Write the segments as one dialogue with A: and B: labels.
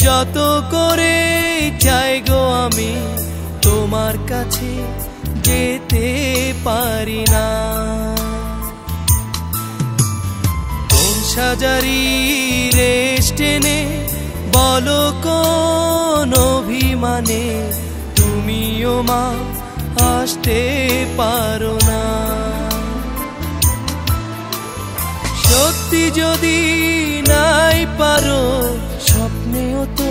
A: যত করে চাই গো আমি তোমার কাছে যেতে পারি না। কোন সাজারি রেশ টেনে বলো কোন অভিমানে তুমিও মা আসতে পারো না। সত্যি যদি নাই পারো স্বপ্নেও তো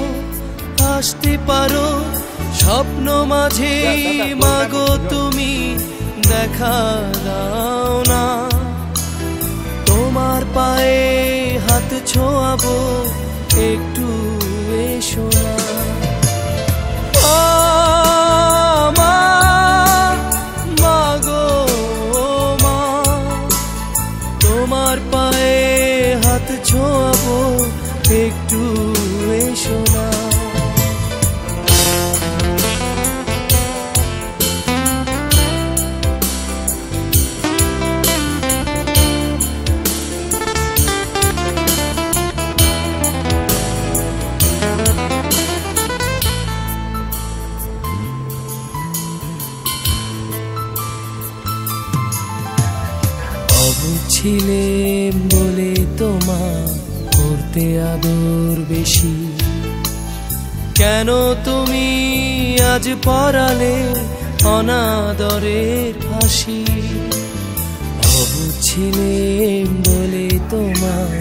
A: আসতে পারো। স্বপ্ন মাঝে মাগো তুমি দেখা দাও না। তোমার পায়ে হাত ছোঁয়াবো একটু এসো না। মাগো মা তোমার পায়ে হাত ছোঁয়াবো একটু এসো না। ছিলে বলে তোমার করতে আদর বেশি, কেন তুমি আজ পরালে অনাদরের ফাঁসি। ছিলে বলে তোমার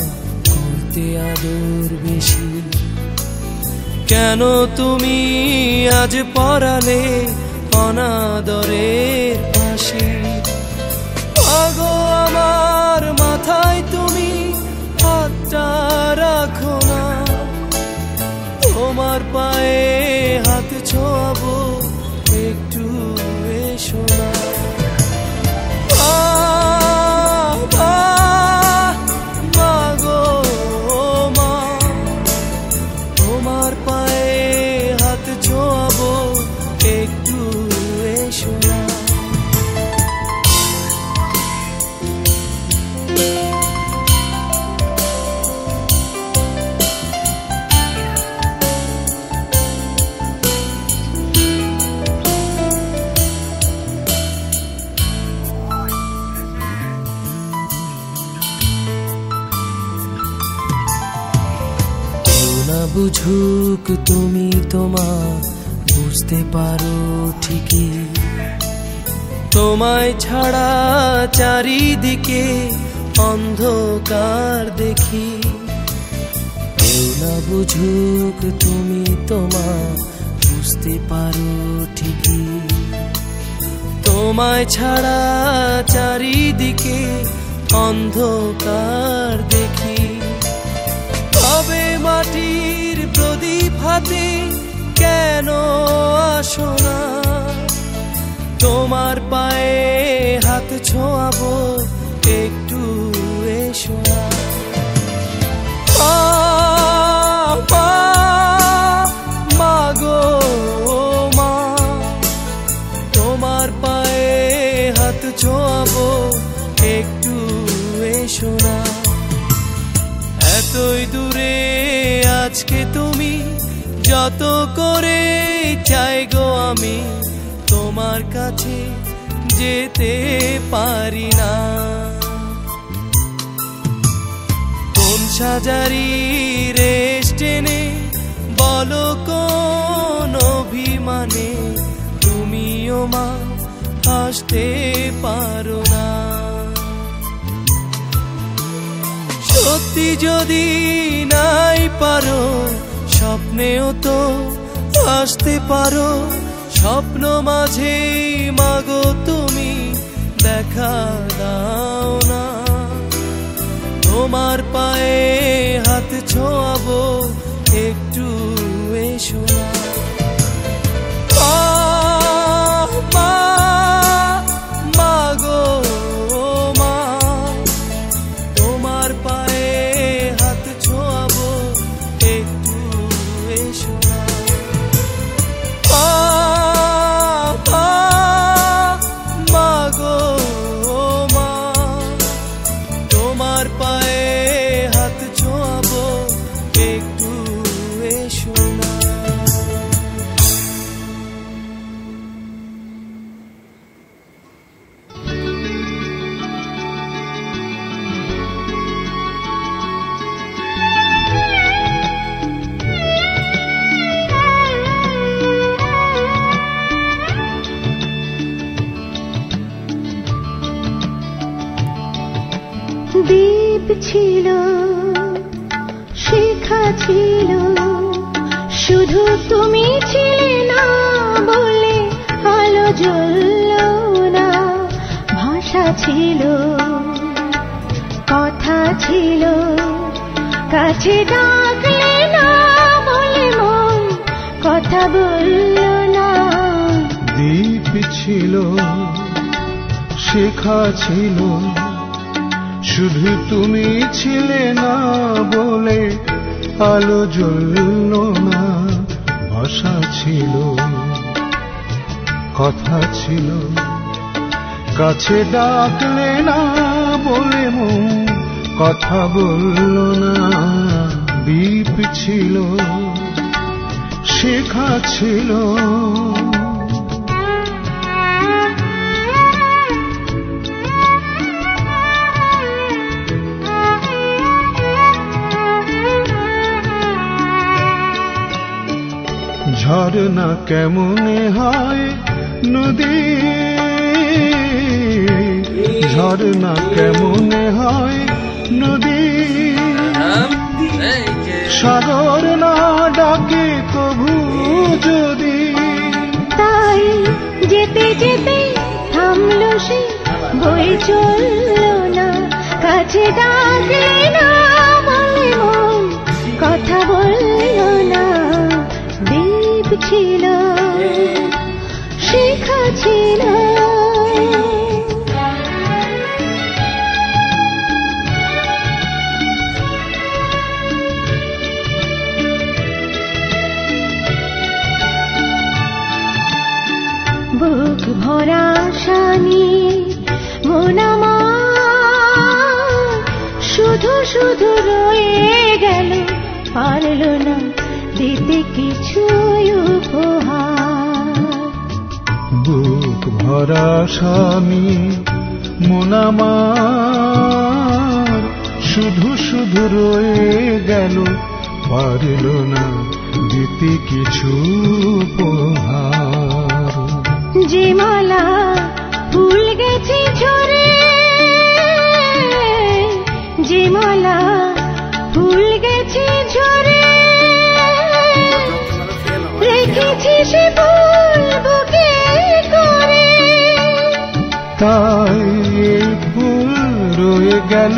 A: করতে আদর বেশি, কেন তুমি আজ পরালে অনাদরের ফাঁসি। আগো আমার মাথায় তুমি হাতটা রাখো না। তোমার পায়ে হাত ছোঁয়াবো একটু এসো না। মাগো মা তোমার পায়ে হাত ছোঁয়াবো একটু এসো না। বুঝুক তুমি তোমার বুঝতে পারো ঠিকই, তোমায় ছাড়া চারিদিকে অন্ধকার দেখি। কেউ না বুঝুক তুমি তোমার বুঝতে পারো ঠিকই, তোমায় ছাড়া চারিদিকে অন্ধকার দেখি। তবে মাটির প্রদীপ হাতে কেন আসো না। তোমার পায়ে হাত ছোঁয়াবো একটু এসো না। মাগো মা তোমার পায়ে হাত ছোঁয়াবো একটু এসো না। এতই দূরে আজকে তুমি যত করে চাই গো আমি তোমার কাছে যেতে পারি না। কোন সাজারি রেশ টেনে বলো কোন অভিমানে তুমিও মা আসতে পারো না। সত্যি যদি নাই পারো স্বপ্নেও তো আসতে পারো। স্বপ্ন মাঝে মাগো তুমি দেখা দাও না। তোমার পায়ে হাত ছোঁয়াবো একটু এসো না। মাগো মা তোমার পায়ে হাত ছোঁয়াবো একটু এসো না। মাগো মা তোমার পায়ে হাত ছোঁয়াবো একটু এসো।
B: ছিল শেখা ছিল শুধু তুমি ছিলে না বলে আলো জ্বলল না ভাষা ছিল কথা ছিল কাছে ডাকলে না বলে মন কথা বলল না
C: দ্বীপ ছিল শেখা ছিল শুধু তুমি ছিলে না বলে আলো জ্বলল না ভাষা ছিল কথা ছিল কাছে ডাকলে না বলে মন কথা বলল না দ্বীপ ছিল শেখা ছিল ঝরনা কেমনে হয় নদী ঝরনা কেমনে হয় নদী সাগর না ডাকে কভু যদি
B: তাই যেতে যেতে থামলো সে বই চলল না কাছে ডাকলে না বলে মন কথা বলল না দ্বীপ ছিল শেখা ছিল বুক ভরা শানি মন আমার শুধু শুধু রয়ে গেল পারল না দিতে কিছু উপহার
C: বুক ভরা শানি মন আমার শুধু শুধু রয়ে গেল পারল না দিতে কিছু উপহার
B: যে মালা ফুল গেছে ঝরে যে মালা ফুল গেছে ঝরে রেখেছি সে ফুল বুকে করে
C: তাই ফুল রয়ে গেল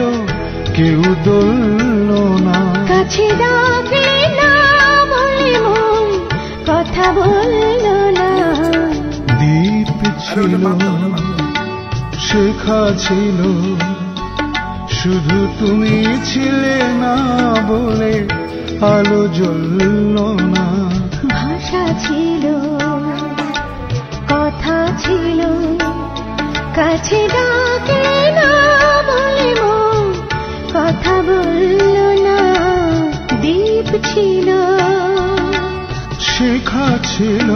C: কেউ দোলল না
B: কাছে ডাকলে না বলে মন কথা বলল না
C: দ্বীপ ছিল শেখা ছিল শুধু তুমি ছিলে না বলে আলো জ্বলল না
B: ভাষা ছিল কথা ছিল কাছে ডাকলে না বলে মন কথা বলল না দ্বীপ ছিল
C: শেখা ছিল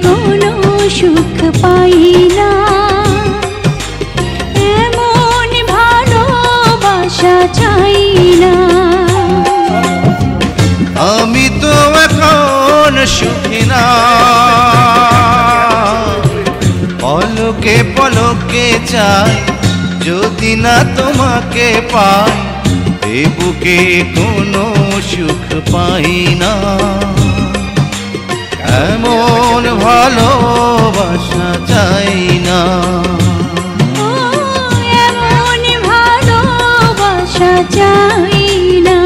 B: কোনো সুখ পাই না এমন ভালোবাসা চাই না
A: আমি তো এখন সুখী না পলকে পলকে চাই যদি না তোমাকে পাই এ বুকে কোনো সুখ পাই না এমন ভালোবাসা চাই না
B: এমন ভালোবাসা চাই না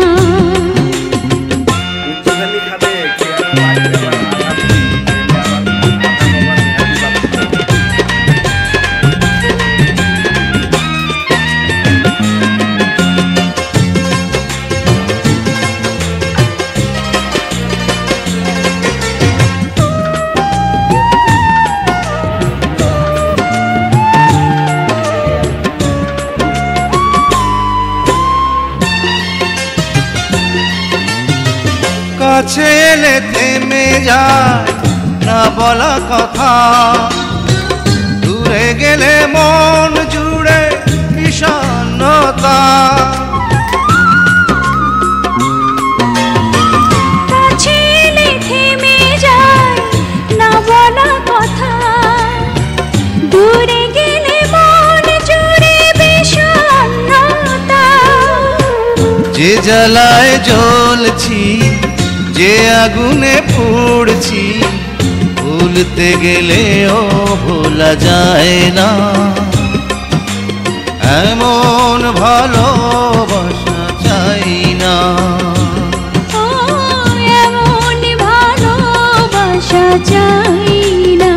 A: কাছে এলে থেমে যায় না বলা কথা, দূরে গেলে মন জুড়ে বিষণ্ণতা।
B: কাছে এলে থেমে যায় না বলা কথা, দূরে গেলে মন জুড়ে বিষণ্ণতা।
A: যে জ্বালায় জ্বলছি, যে আগুনে পুড়ছি, ভুলতে গেলেও ভোলা যায় না। এমন ভালোবাসা চাই না,
B: ও এমন ভালোবাসা চাই না।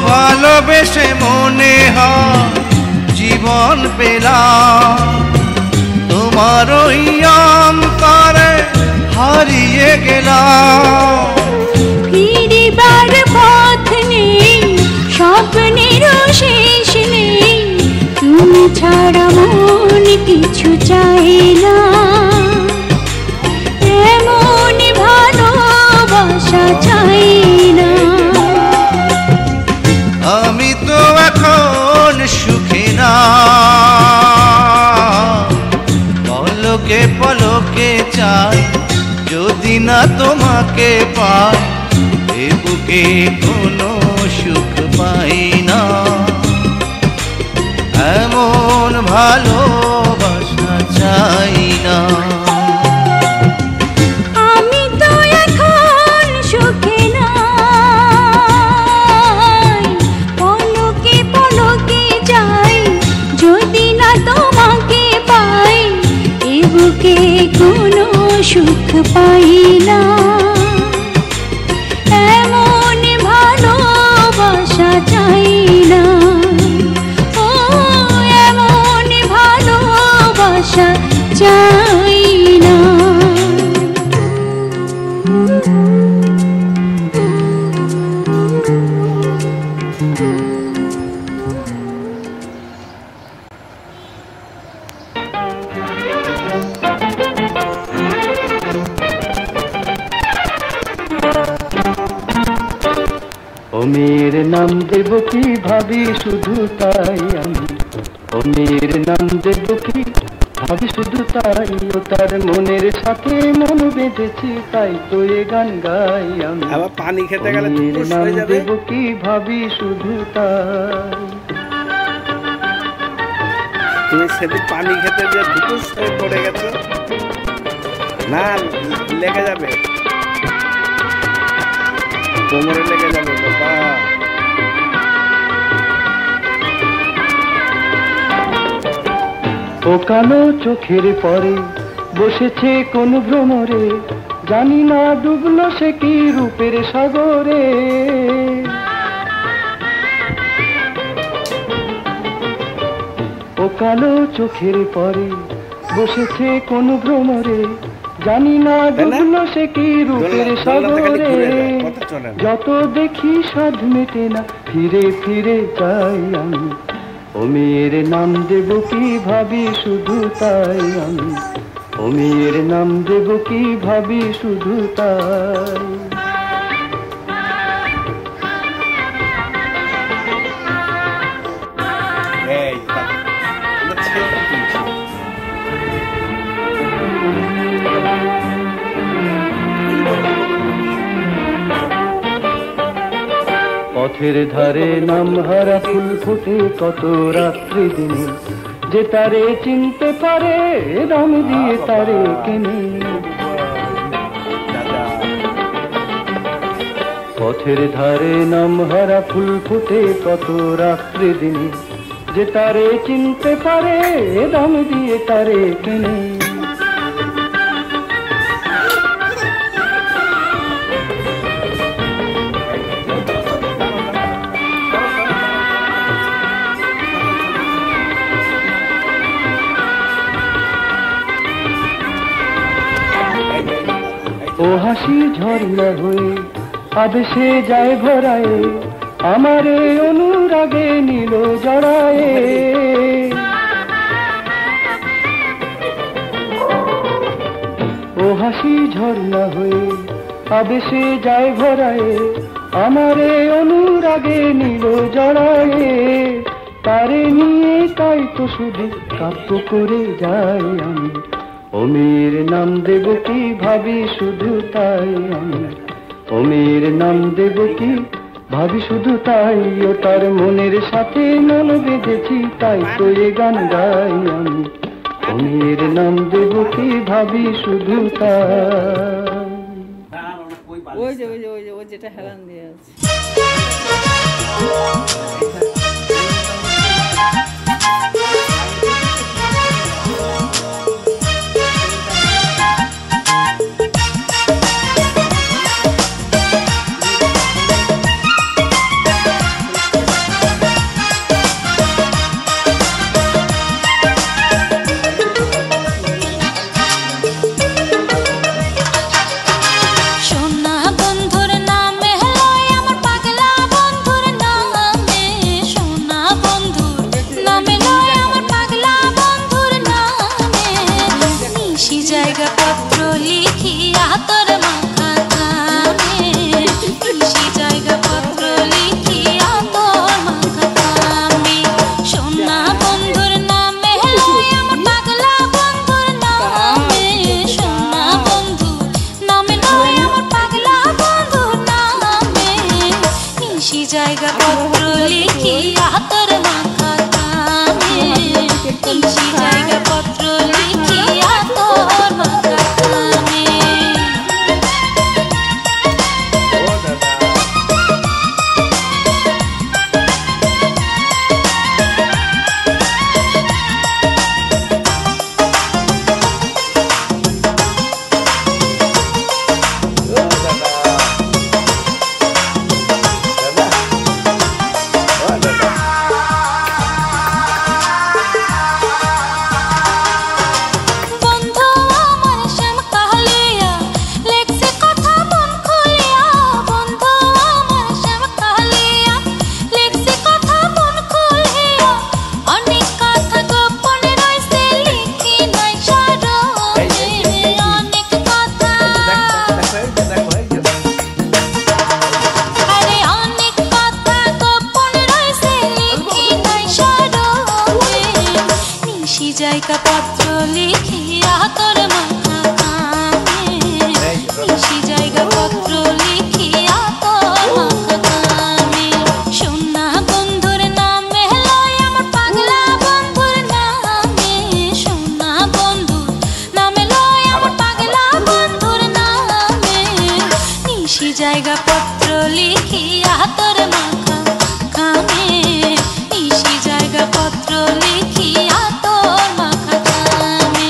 A: ভালোবেসে মনে হয় জীবন পেলাম, তোমার ওই অন্তরে হারিয়ে গেলাম।
B: ফিরিবার পথ নেই, স্বপ্নেরও শেষ নেই, তুমি ছাড়া মন কিছু চাই না। এমন ভালোবাসা চাই না।
A: আমি তো এখন সুখী না, পলকে পলকে চাই, যদি না তোমাকে পাই এ বুকে কোনো সুখ পাই না। এমন ভালোবাসা চাই না।
B: আমি তো এখন সুখে নাই, পলকে পলকে যাই, যদি না তোমাকে পাই এ বুকে কোনো সুখ পাই না। এমন ভালোবাসা চাই না, ও এমন ভালোবাসা চাই না।
D: ও মেয়ের নাম দেব কি ভাবি শুধু তাই আমি, ও মেয়ের নাম দেব কি ভাবি শুধু তাই, ও তার মনের সাথে মন বেঁধেছি তাই তো এ গান গাই আমি।
E: আবার পানি খেতে গেলে
D: মেয়ের নাম দেব কি ভাবি শুধু তাই।
E: তুমি সেদিন পানি খেতে যে দুপুর হয়ে পড়ে গেছে না, লেগে যাবে, কোমরে লেগে যাবে বাবা।
D: ও কালো চোখের পরে বসেছে কোন ভ্রমরে, জানি না ডুবলো সে কি রূপের সাগরে। ও কালো চোখের পরে বসেছে কোন ভ্রমরে, জানি না ডুবলো সে কি রূপের সাগরে। যত দেখি সাধ মেটে না, ফিরে ফিরে চাই আমি, ও মেয়ের নাম দেব কি ভাবি শুধু তাই আমি, ও মেয়ের নাম দেব কি ভাবি শুধু তাই। পথের ধারে নাম হারা ফুল ফোটে কত রাত্রি দিনে, যে তারে চিনতে পারে দাম দিয়ে তারে কেনে। পথের ধারে নামহারা ফুল ফুটে কত রাত্রি দিনে, যে তারে চিনতে পারে দাম দিয়ে তারে কেনে। ও হাসি ঝর্ণা হয়ে আবেশে যায় ভরায়, আমারে অনুরাগে নিল জড়ায়ে। ও হাসি ঝর্ণা হয়ে আবেশে যায় ভরায়, আমারে অনুরাগে নিল জড়ায়ে। তারে নিয়ে তাই তো শুধু কাব্য করে যাই আমি, অমির নাম দেব কি ভাবি শুধু তাই আমি, অমির নাম দেব কি ভাবি শুধু তাই। ও তার মনের সাথে মন বেঁধেছি তাই তো এ গান গাই আমি, অমির নাম দেব কি ভাবি শুধু তাই।
F: ওই যে ওই যে ওই যে ওই যেটা হেলান দিয়ে আছে।
B: জায়গা পত্র লিখিয়া তোর মাথা কামে, নিশি জায়গা পত্র লিখিয়া তোর মাথা কামে। সোনা বন্ধুর নামে লয় আমার পাগলা বন্ধুর নামে, সোনা বন্ধুর নামে লয় আমার পাগলা বন্ধুর নামে, নিশি জায়গা পত্র লিখিয়া তোর মাথা কামে, নিশি জায়গা পত্র লিখিয়া তোর মাথা কামে।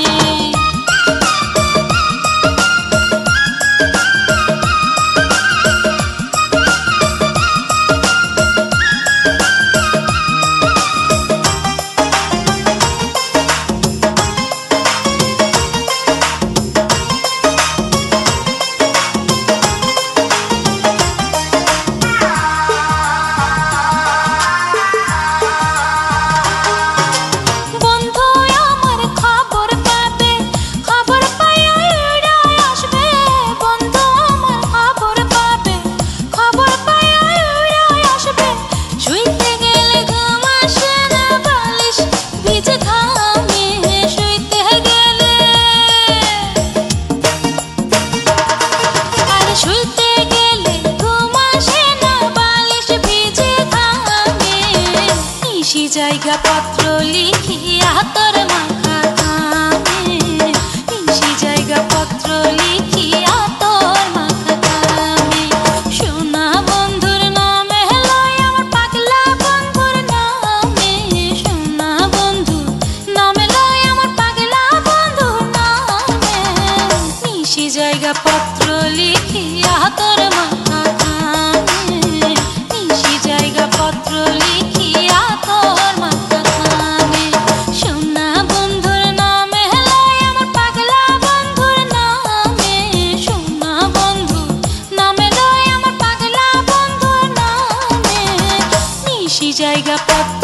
B: জায়গা পত্র লিখিয়া তোর মাথা কানে নিশি জায়গা পত্র লিখিয়া তোর মাথা কানে সোনা বন্ধুর নামে লয় আমার পাগলা বন্ধুর নামে সোনা বন্ধু নামে লয় আমার পাগলা বন্ধুর নামে নিশি জায়গা পত্র